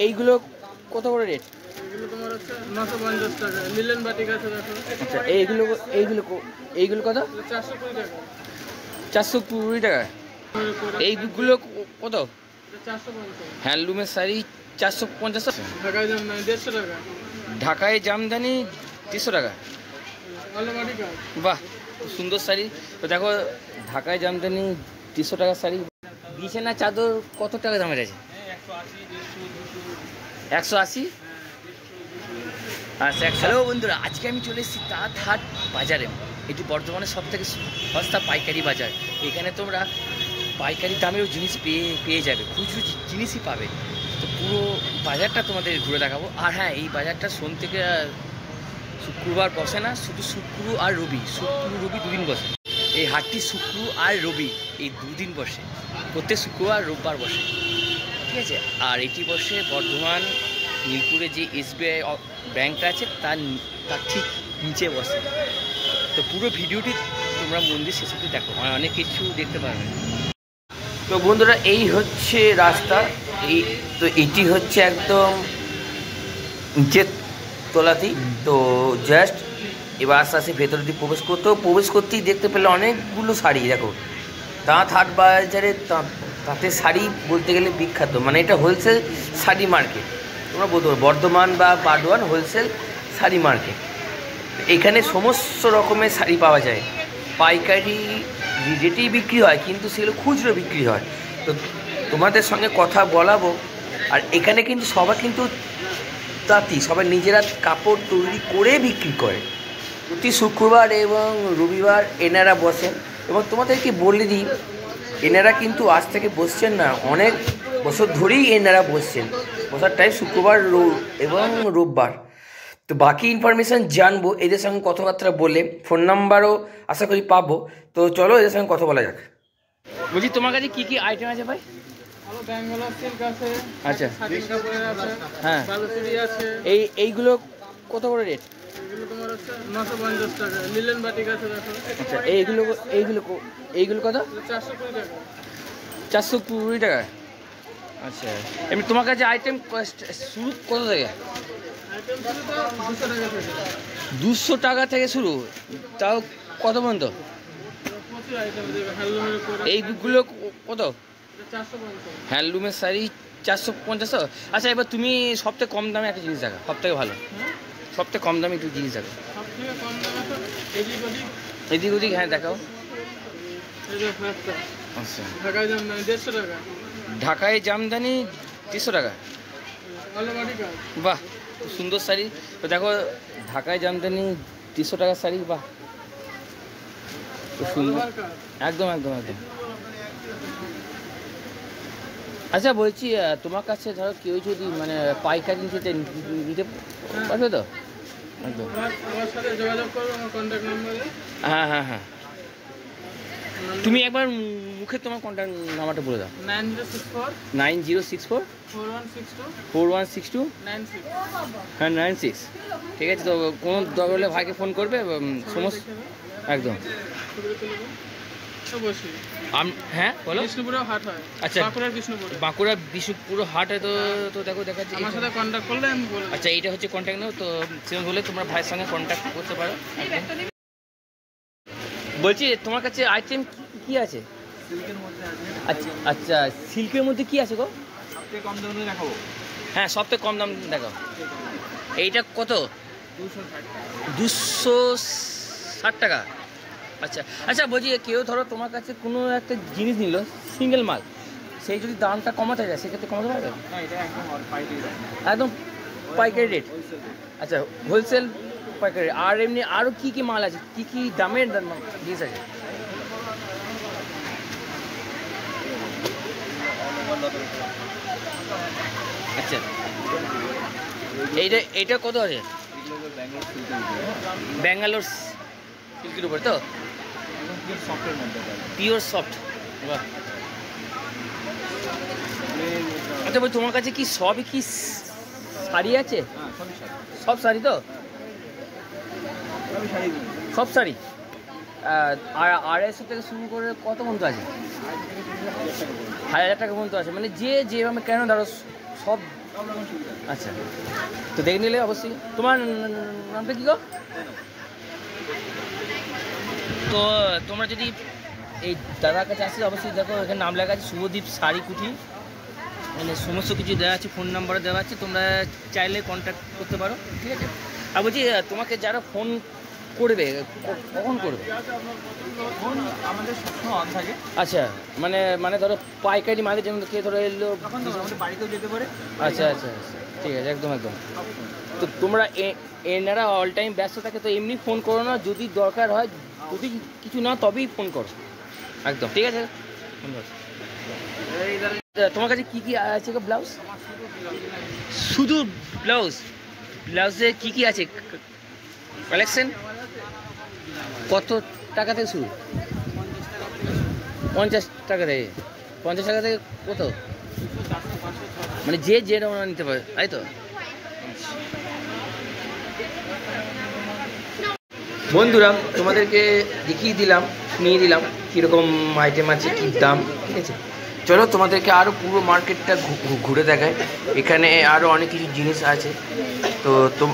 এইগুলো কত করে রেট? এগুলো তোমার হচ্ছে 950 টাকা। লিলেন বাটিক আছে দেখো। আচ্ছা এইগুলো কত? 420 টাকা। 420 টাকা। এইগুলো কত? 450। হ্যান্ডলুমের শাড়ি 450 টাকা। ঢাকায় জামদানি 150 টাকা। ঢাকায় জামদানি 300 টাকা। বাহ, খুব সুন্দর শাড়ি। তো দেখো, ঢাকায় জামদানি 300 টাকার শাড়ি। বিছানা চাদর কত টাকা দামের আছে? 180। আচ্ছা, হ্যালো বন্ধুরা, আজকে আমি চলে এসেছি তাঁতহাট বাজারে। এটি বর্ধমানের সবথেকে সস্তা পাইকারি বাজার। এখানে তোমরা পাইকারি দামেরও জিনিস পেয়ে যাবে, খুচরো জিনিসই পাবে। তো পুরো বাজারটা তোমাদের ঘুরে দেখাবো। আর হ্যাঁ, এই বাজারটা সোম থেকে শুক্রবার বসে না, শুধু শুক্র আর রবি, দুদিন বসে। এই হাটটি শুক্র আর রবি এই দুদিন বসে, প্রত্যেক শুক্রবার রোববার বসে, ঠিক আছে। আর এটি বসে বর্ধমান নীলপুরে যে SBI ব্যাংকটা আছে তার ঠিক নিচে বসে। তো পুরো ভিডিওটি তোমরা মন্দির শেষ অবধি দেখো, অনেক কিছু দেখতে পারবে। তো বন্ধুরা, এই হচ্ছে রাস্তা। এটি হচ্ছে একদম নিচের তলাতেই। তো জাস্ট এবার আস্তে আস্তে ভেতর দিয়ে প্রবেশ করতেই দেখতে পেলে অনেকগুলো শাড়ি। দেখো, তাঁতহাট বাজারে তাঁতের শাড়ি বলতে গেলে বিখ্যাত, মানে এটা হোলসেল শাড়ি মার্কেট। তোমরা বলতে পারো বর্ধমান বা বাডওয়ান হোলসেল শাড়ি মার্কেট। এখানে সমস্ত রকমের শাড়ি পাওয়া যায়, পাইকারি রেটেই বিক্রি হয়, কিন্তু সেগুলো খুচরো বিক্রি হয়। তো তোমাদের সঙ্গে কথা বলাবো। আর এখানে কিন্তু সবাই কিন্তু তাঁতি, সবাই নিজেরা কাপড় তৈরি করে বিক্রি করে। প্রতি শুক্রবার এবং রবিবার এনারা বসেন। এবং তোমাদেরকে বলে দিই, এনারা কিন্তু আজ থেকে বসছেন না, অনেক বছর ধরেই এনারা বসছেন। বসার টাইম শুক্রবার এবং রোববার। তো বাকি ইনফরমেশান জানবো এদের সঙ্গে কথাবার্তা বলে, ফোন নাম্বারও আশা করি পাবো। তো চলো এদের সঙ্গে কথা বলা যাক। বলছি, তোমার কাছে কী কী আইটেম আছে ভাই? আচ্ছা, হ্যাঁ, এইগুলো কত করে রেট? এগুলো তোমার হচ্ছে 950 টাকা। লিলেন বাটিক আছে দেখো। আচ্ছা, এইগুলো কত? 420 টাকা। 420 টাকা। আচ্ছা, এমনি তোমার কাছে আইটেম শুরু কত থেকে? 200 টাকা থেকে শুরু, তাও কত পর্যন্ত? এইগুলো কত? হ্যান্ডলুমের শাড়ি 450। আচ্ছা, এবার তুমি সবথেকে কম দামে একটা জিনিস দেখা, সবথেকে ভালো, সবথেকে কম দামে একটু জিনিস দেখো। এদিক ওদিক, হ্যাঁ দেখাও। আচ্ছা, ঢাকায় জামদানি 150 টাকা। ঢাকায় জামদানি 300 টাকা। বাহ, খুব সুন্দর শাড়ি। তো দেখো, ঢাকায় জামদানি 300 টাকার শাড়ি। বাহ, খুব সুন্দর, একদম একদম একদম। আচ্ছা, বলছি, তোমার কাছে ধরো কেউ যদি মানে পাইকারি নিতে পারবে তো? একদম, হ্যাঁ হ্যাঁ হ্যাঁ। তুমি একবার মুখে তোমার কন্ট্যাক্ট নাম্বারটা বলে দাও। 9064 4162 হ্যাঁ 96। ঠিক আছে, তো কোনো দরকার হলে ভাইকে ফোন করবে সমস্ত একদম। হ্যাঁ বলো। আচ্ছা, বাঁকুড়া বিষ্ণুপুর হাট হয়। তো দেখো দেখাচ্ছি, আমার সাথে কন্ট্যাক্ট করলে আমি বলে। আচ্ছা, এইটা হচ্ছে কন্ট্যাক্ট নাও। তো সেরকম হলে তোমরা ভাইয়ের সঙ্গে কন্ট্যাক্ট করতে পারো। বলছি, তোমার কাছে আইটেম কি আছে? আচ্ছা আচ্ছা, সিল্কের মধ্যে কি আছে গো? সবথেকে কম দামে দেখাবো। হ্যাঁ, সবথেকে কম দাম দেখাও। এইটা কত? 260 টাকা। আচ্ছা আচ্ছা, বলছি, কেউ ধরো তোমার কাছে কোনো একটা জিনিস নিল, সিঙ্গেল মাল, সেই যদি দামটা কমাতে যায় সেক্ষেত্রে কমাতে পারবে? একদম পাইকারি রেট। আচ্ছা, হোলসেল পাইকারি। আর এমনি আরও কী কী মাল আছে, কী কী দামের জিনিস আছে? আচ্ছা, এইটা কত আছে? ব্যাঙ্গালোর সিল্কের উপর তো, পিওর সফট। আচ্ছা, বল, তোমার কাছে কি সবই কি শাড়ি আছে? সব শাড়ি তো, সব শাড়ি। আর 250 থেকে শুরু করে কত পর্যন্ত আছে? 1000 টাকা পর্যন্ত আছে, মানে যেভাবে কেন ধরো সব। আচ্ছা, তো দেখে নিলে অবশ্যই। তোমার নামটা কী গো? তো তোমরা যদি এই দাদার কাছে আসলে অবশ্যই দেখো, এখানে নাম লেখা আছে শুভদীপ শাড়ি কুঠি, মানে সমস্ত কিছু দেওয়া আছে, ফোন নাম্বার দেওয়া আছে, তোমরা চাইলে কন্ট্যাক্ট করতে পারো, ঠিক আছে? আর বলছি তোমাকে যারা ফোন করবে কখন করবে? ফোন আমাদের সবসময় অন থাকে। আচ্ছা, মানে মানে ধরো পাইকারি মালের জন্য কে ধরো এলো আমাদের বাড়িতেও যেতে পারে। আচ্ছা আচ্ছা আচ্ছা, ঠিক আছে, একদম একদম। তো তোমরা এনারা অল টাইম ব্যস্ত থাকে, তো এমনি ফোন করো না, যদি দরকার হয়, যদি কিছু না তবেই ফোন করো, একদম ঠিক আছে। ধন্যবাদ। তোমার কাছে কী কী আছে গো ব্লাউজ? শুধু ব্লাউজে কী কী আছে কালেকশন? কত টাকা থেকে শুরু? 50 টাকা থেকে? 50 টাকা থেকে কত? মানে যে ওরা নিতে পারে, তাই তো? বন্ধুরা, তোমাদেরকে দেখিয়ে দিলাম, নিয়ে দিলাম কীরকম আইটেম আছে, কী দাম, ঠিক আছে? চলো তোমাদেরকে আরও পুরো মার্কেটটা ঘুরে দেখায়। এখানে আরও অনেক কিছু জিনিস আছে, তো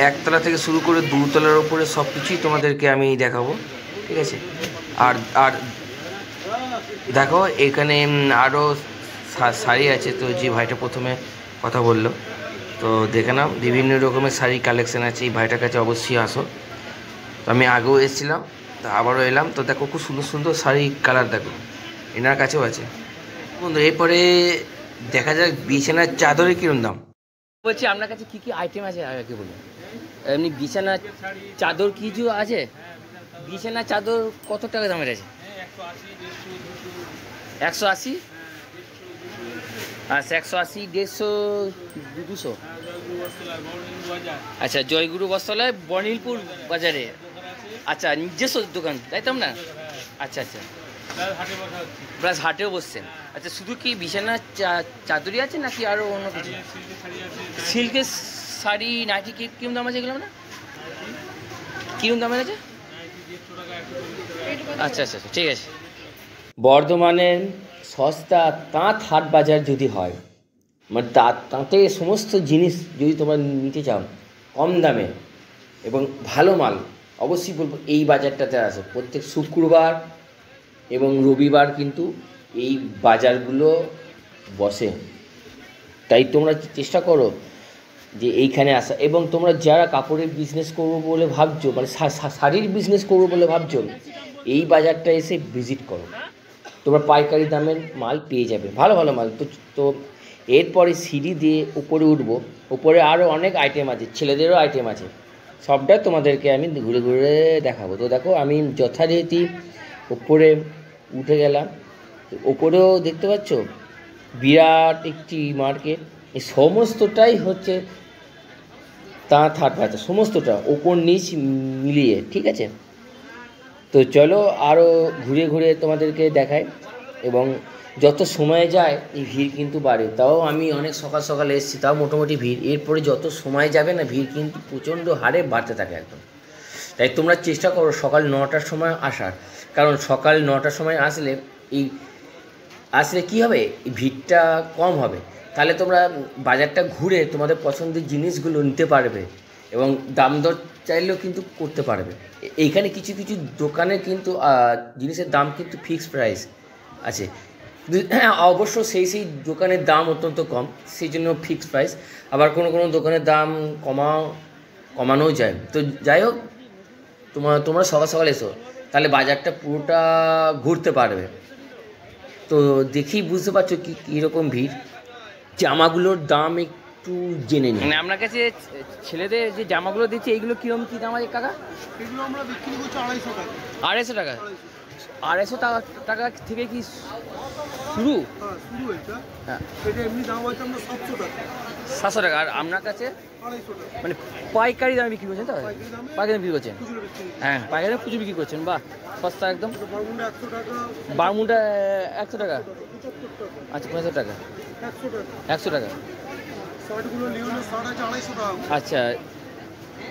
একতলা থেকে শুরু করে 2 তলার ওপরে সব কিছুই তোমাদেরকে আমি দেখাবো, ঠিক আছে? আর আর দেখো এখানে আরও শাড়ি আছে, তো যে ভাইটা প্রথমে কথা বললো, তো দেখে নাও বিভিন্ন রকমের শাড়ি কালেকশান আছে। এই ভাইটার কাছে অবশ্যই আসো। তো আমি আগেও এসেছিলাম, তো আবারও এলাম। তো দেখো খুব সুন্দর সুন্দর শাড়ি কালার দেখো, এনার কাছেও আছে বন্ধু। এরপরে দেখা যাক বিছানার চাদরের কিরম দাম। বলছি আপনার কাছে কী কী আইটেম আছে আগে বলুন। এমনি বিছানার চাদর কিছু আছে? বিছানার চাদর কত টাকা দামের আছে? 180? আচ্ছা, 180, 150, 200। আচ্ছা, জয়গুরু বস্ত্রালয় বর্ণিলপুর বাজারে। আচ্ছা, নিজস্ব দোকান তাই তো না? আচ্ছা আচ্ছা, প্লাস হাটেও বসছেন। আচ্ছা, শুধু কি বিছানার চাদরই আছে নাকি আরও অন্য কিছু? সিল্কের শাড়ি নাইটি কিরম দাম আছে এগুলো? না কিরম দামের আছে? আচ্ছা আচ্ছা আচ্ছা, ঠিক আছে। বর্ধমানের সস্তা তাঁত হাট বাজার যদি হয়, মানে তাঁতে সমস্ত জিনিস যদি তোমরা নিতে চাও কম দামে এবং ভালো মাল, অবশ্যই বলবো এই বাজারটাতে আসো। প্রত্যেক শুক্রবার এবং রবিবার কিন্তু এই বাজারগুলো বসে, তাই তোমরা চেষ্টা করো যে এইখানে আসা। এবং তোমরা যারা কাপড়ের বিজনেস করবো বলে ভাবছো, মানে শাড়ির বিজনেস করবো বলে ভাবছো, এই বাজারটা এসে ভিজিট করো, তোমরা পাইকারি দামের মাল পেয়ে যাবে, ভালো ভালো মাল। তো এরপরে সিঁড়ি দিয়ে উপরে উঠবো, উপরে আরও অনেক আইটেম আছে, ছেলেদেরও আইটেম আছে, সবটাই তোমাদেরকে আমি ঘুরে ঘুরে দেখাবো। তো দেখো আমি যথারীতি উপরে উঠে গেলাম, ওপরেও দেখতে পাচ্ছ বিরাট একটি মার্কেট। এই সমস্তটাই হচ্ছে তাঁত হাট বাজার, সমস্তটা ওপর নিচ মিলিয়ে, ঠিক আছে? তো চলো আরও ঘুরে ঘুরে তোমাদেরকে দেখাই। এবং যত সময় যায় এই ভিড় কিন্তু বাড়ে, তাও আমি অনেক সকাল সকালে এসেছি, তাও মোটামুটি ভিড়। এরপরে যত সময় যাবে না ভিড় কিন্তু প্রচণ্ড হারে বাড়তে থাকে একদম। তাই তোমরা চেষ্টা করো সকাল 9টার সময় আসার, কারণ সকাল 9টার সময় আসলে কী হবে, ভিড়টা কম হবে। তাহলে তোমরা বাজারটা ঘুরে তোমাদের পছন্দের জিনিসগুলো নিতে পারবে এবং দাম দর চাইলেও কিন্তু করতে পারবে। এইখানে কিছু কিছু দোকানে কিন্তু জিনিসের দাম কিন্তু ফিক্সড প্রাইস আছে। হ্যাঁ, অবশ্য সেই দোকানের দাম অত্যন্ত কম, সেই জন্য ফিক্সড প্রাইস। আবার কোনো কোনো দোকানের দাম কমানোও যায়। তো যাই হোক, তোমরা সকাল সকাল এসো, তাহলে বাজারটা পুরোটা ঘুরতে পারবে। তো দেখেই বুঝতে পারছো কীরকম ভিড়। জামাগুলোর দাম একটু জেনে নিই। মানে আপনার কাছে ছেলেদের যে জামাগুলো দিচ্ছে এইগুলো কীরকম কী দাম আছে কাকা? এগুলো আমরা বিক্রি করছি 250 টাকা। 250 টাকা? 250 টাকা থেকে কি শুরু? হ্যাঁ, শুরু এটা। হ্যাঁ, এটা এমনি দাম আছে আমরা 700 টাকা। 700 টাকা। আর আপনার কাছে 250 টাকা। মানে পাইকারি দামে বিক্রি করছেন? তো পাইকারি বিক্রি করছেন? খুচরো বিক্রি। হ্যাঁ, পাইকারি খুচরো বিক্রি করছেন, বাহ, সস্তা একদম। বারমুন্ডা 100 টাকা। বারমুন্ডা 100 টাকা? 75 টাকা। আচ্ছা, 75 টাকা। 100 টাকা। 100 টাকা। শার্টগুলো লিওনের শার্ট আছে 250 টাকা। আচ্ছা,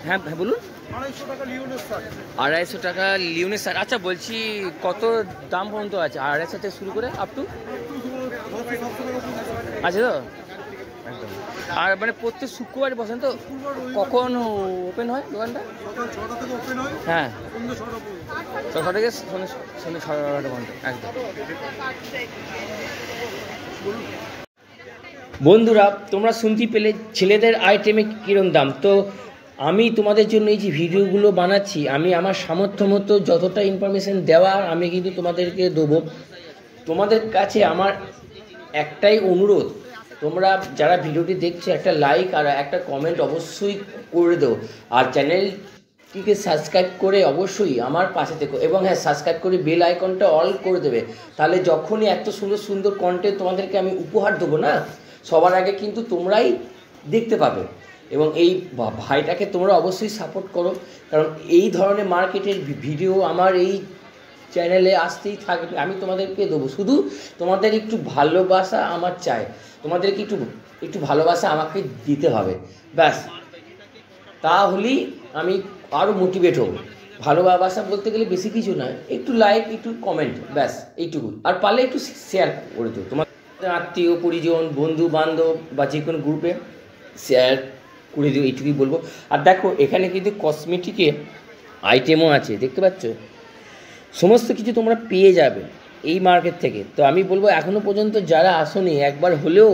হ্যাঁ হ্যাঁ বলুন। 250 টাকা লিওনের শার্ট। আচ্ছা বলছি কত দাম পর্যন্ত আছে? 250 থেকে শুরু করে আপ টু আছে তো একদম। আর মানে প্রত্যেক শুক্রবার বসেন তো? কখন ওপেন হয় দোকানটা? হ্যাঁ, 6টা থেকে সন্ধ্যে 6টা পর্যন্ত একদম। বন্ধুরা তোমরা শুনতে পেলে ছেলেদের আইটেমে কীরকম দাম। তো আমি তোমাদের জন্য এই যে ভিডিওগুলো বানাচ্ছি, আমি আমার সামর্থ্য মতো যতটা ইনফরমেশান দেওয়ার আমি কিন্তু তোমাদেরকে দেবো। তোমাদের কাছে আমার একটাই অনুরোধ, তোমরা যারা ভিডিওটি দেখছো একটা লাইক আর একটা কমেন্ট অবশ্যই করে দেও, আর চ্যানেলটিকে সাবস্ক্রাইব করে অবশ্যই আমার পাশে থেকো, এবং হ্যাঁ সাবস্ক্রাইব করে বেল আইকনটা অল করে দেবে। তাহলে যখনই এত সুন্দর সুন্দর কন্টেন্ট তোমাদেরকে আমি উপহার দেবো না, সবার আগে কিন্তু তোমরাই দেখতে পাবে। এবং এই ভাইটাকে তোমরা অবশ্যই সাপোর্ট করো, কারণ এই ধরনের মার্কেটের ভিডিও আমার এই চ্যানেলে আসতেই থাকবে। আমি তোমাদেরকে দেবো, শুধু তোমাদের একটু ভালোবাসা আমার চাই, তোমাদেরকে একটু ভালোবাসা আমাকে দিতে হবে, ব্যাস। তাহলেই আমি আরও মোটিভেট হব। ভালোবাসা বলতে গেলে বেশি কিছু নয়, একটু লাইক, একটু কমেন্ট, ব্যাস এইটুকু। আর পারলে একটু শেয়ার করে দেবো তোমার আত্মীয় পরিজন, বন্ধু বান্ধব বা যে কোনো গ্রুপে শেয়ার করে দিও, এইটুকুই বলবো। আর দেখো এখানে কিন্তু কসমেটিকের আইটেমও আছে, দেখতে পাচ্ছ, সমস্ত কিছু তোমরা পেয়ে যাবে এই মার্কেট থেকে। তো আমি বলবো এখনও পর্যন্ত যারা আসোনি একবার হলেও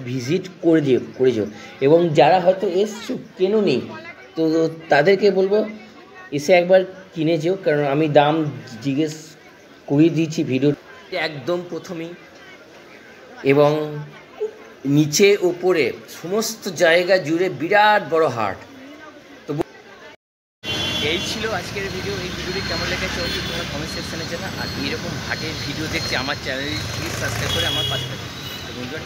ভিজিট করে যেও, এবং যারা হয়তো এসছো কেনোনি, তো তাদেরকে বলবো এসে একবার কিনে যেও, কারণ আমি দাম জিজ্ঞেস করিয়ে দিয়েছি ভিডিও একদম প্রথমেই, এবং নিচে ওপরে সমস্ত জায়গা জুড়ে বিরাট বড় হাট। তো এই ছিল আজকের ভিডিও। এই ভিডিওটি কেমন লেগেছে অবশ্যই তোমরা কমেন্ট সেকশনে জানা। আর এইরকম হাটের ভিডিও দেখছি আমার চ্যানেল প্লিজ সাবস্ক্রাইব করে আমার পাশে থাকবে। তো বন্ধুরা